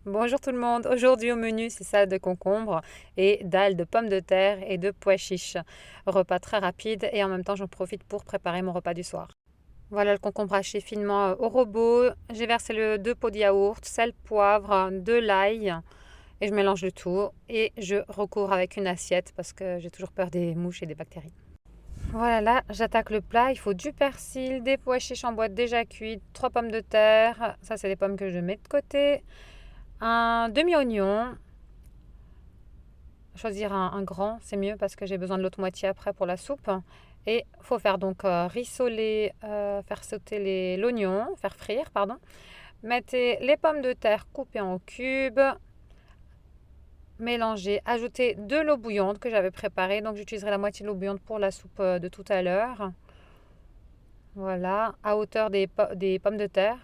Bonjour tout le monde, aujourd'hui au menu c'est salade de concombre et dalle de pommes de terre et de pois chiches. Repas très rapide et en même temps j'en profite pour préparer mon repas du soir. Voilà le concombre haché finement au robot, j'ai versé le 2 pots de yaourt, sel, poivre, de l'ail et je mélange le tout et je recouvre avec une assiette parce que j'ai toujours peur des mouches et des bactéries. Voilà, là j'attaque le plat, il faut du persil, des pois chiches en boîte déjà cuites, 3 pommes de terre, ça c'est des pommes que je mets de côté. Un demi-oignon, choisir un grand, c'est mieux parce que j'ai besoin de l'autre moitié après pour la soupe. Et il faut faire donc rissoler, faire sauter l'oignon, faire frire, pardon. Mettez les pommes de terre coupées en cubes, mélanger, ajouter de l'eau bouillante que j'avais préparée. Donc j'utiliserai la moitié de l'eau bouillante pour la soupe de tout à l'heure. Voilà, à hauteur des pommes de terre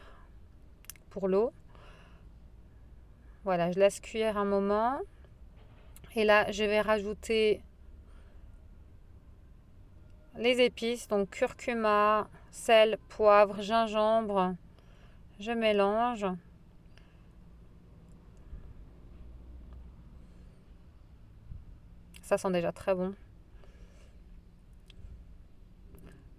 pour l'eau. Voilà, je laisse cuire un moment. Et là, je vais rajouter les épices, donc curcuma, sel, poivre, gingembre. Je mélange. Ça sent déjà très bon.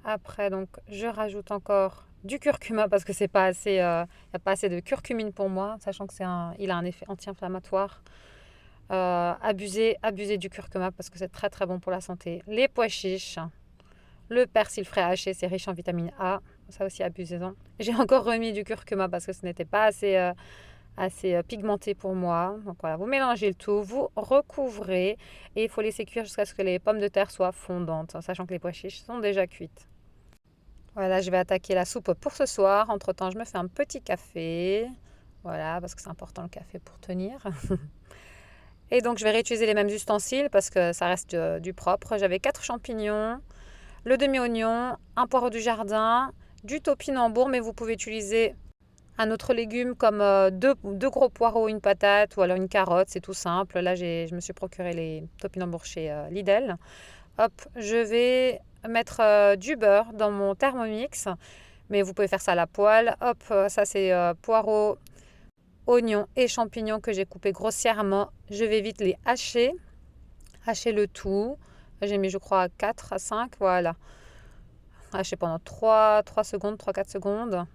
Après, donc, je rajoute encore du curcuma parce que c'est pas assez, y a pas assez de curcumine pour moi, sachant que il a un effet anti-inflammatoire. Abusez du curcuma parce que c'est très très bon pour la santé. Les pois chiches, le persil frais haché, c'est riche en vitamine A. Ça aussi, abusez-en. J'ai encore remis du curcuma parce que ce n'était pas assez pigmenté pour moi. Donc voilà, vous mélangez le tout, vous recouvrez et il faut laisser cuire jusqu'à ce que les pommes de terre soient fondantes, sachant que les pois chiches sont déjà cuites. Voilà, je vais attaquer la soupe pour ce soir. Entre-temps, je me fais un petit café. Voilà, parce que c'est important le café pour tenir. Et donc, je vais réutiliser les mêmes ustensiles parce que ça reste du propre. J'avais 4 champignons, le demi-oignon, un poireau du jardin, du topinambour, mais vous pouvez utiliser un autre légume comme deux gros poireaux, une patate ou alors une carotte, c'est tout simple. Là, je me suis procuré les topinambours chez Lidl. Hop, je vais mettre du beurre dans mon Thermomix, mais vous pouvez faire ça à la poêle. Hop, ça c'est poireaux, oignons et champignons que j'ai coupés grossièrement. Je vais vite les hacher le tout. J'ai mis, je crois, 4 à 5, voilà. Hacher pendant 3 secondes, 3 4 secondes.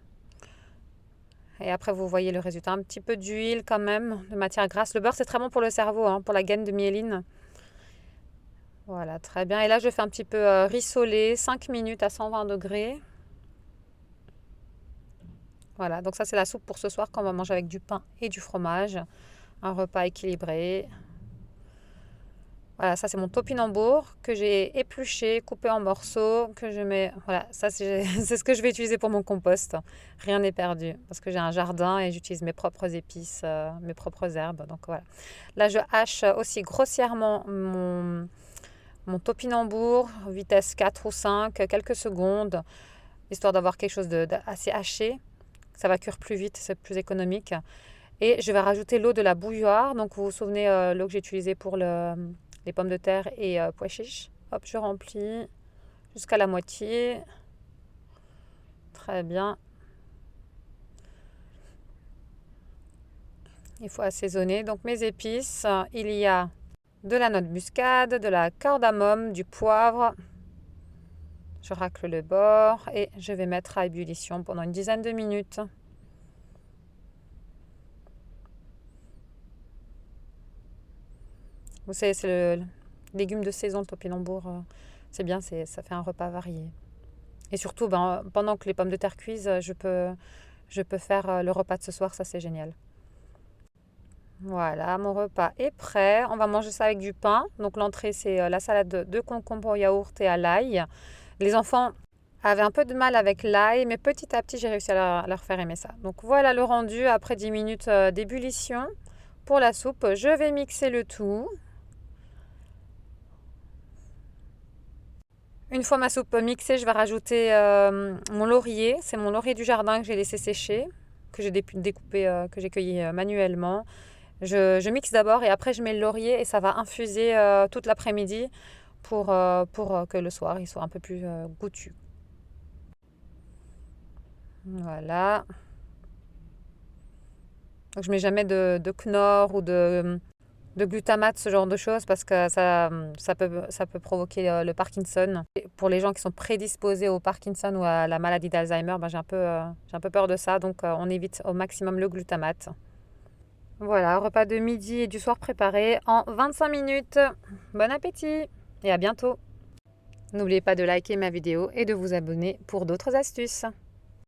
Et après, vous voyez le résultat. Un petit peu d'huile quand même, de matière grasse. Le beurre, c'est très bon pour le cerveau, hein, pour la gaine de myéline. Voilà, très bien. Et là, je fais un petit peu rissoler, 5 minutes à 120 degrés. Voilà, donc ça, c'est la soupe pour ce soir qu'on va manger avec du pain et du fromage. Un repas équilibré. Voilà, ça, c'est mon topinambour que j'ai épluché, coupé en morceaux, que je mets... Voilà, ça, c'est c'est ce que je vais utiliser pour mon compost. Rien n'est perdu parce que j'ai un jardin et j'utilise mes propres épices, mes propres herbes. Donc voilà. Là, je hache aussi grossièrement mon topinambour, vitesse 4 ou 5, quelques secondes, histoire d'avoir quelque chose d'assez haché. Ça va cuire plus vite, c'est plus économique. Et je vais rajouter l'eau de la bouilloire. Donc vous vous souvenez l'eau que j'ai utilisée pour les pommes de terre et pois chiches. Hop, je remplis jusqu'à la moitié. Très bien. Il faut assaisonner. Donc mes épices, il y a de la noix de muscade, de la cardamome, du poivre. Je racle le bord et je vais mettre à ébullition pendant une dizaine de minutes. Vous savez, c'est le légume de saison, le topinambour. C'est bien, ça fait un repas varié. Et surtout, ben, pendant que les pommes de terre cuisent, je peux faire le repas de ce soir, ça c'est génial. Voilà, mon repas est prêt. On va manger ça avec du pain. Donc l'entrée, c'est la salade de concombre au yaourt et à l'ail. Les enfants avaient un peu de mal avec l'ail, mais petit à petit, j'ai réussi à leur faire aimer ça. Donc voilà le rendu après 10 minutes d'ébullition pour la soupe. Je vais mixer le tout. Une fois ma soupe mixée, je vais rajouter mon laurier. C'est mon laurier du jardin que j'ai laissé sécher, que j'ai découpé, que j'ai cueilli manuellement. Je mixe d'abord et après je mets le laurier et ça va infuser toute l'après-midi pour que le soir il soit un peu plus goûtu. Voilà. Donc je mets jamais de Knorr ou de glutamate, ce genre de choses, parce que ça peut provoquer le Parkinson. Et pour les gens qui sont prédisposés au Parkinson ou à la maladie d'Alzheimer, j'ai un peu peur de ça, donc on évite au maximum le glutamate. Voilà, repas de midi et du soir préparé en 25 minutes. Bon appétit et à bientôt. N'oubliez pas de liker ma vidéo et de vous abonner pour d'autres astuces.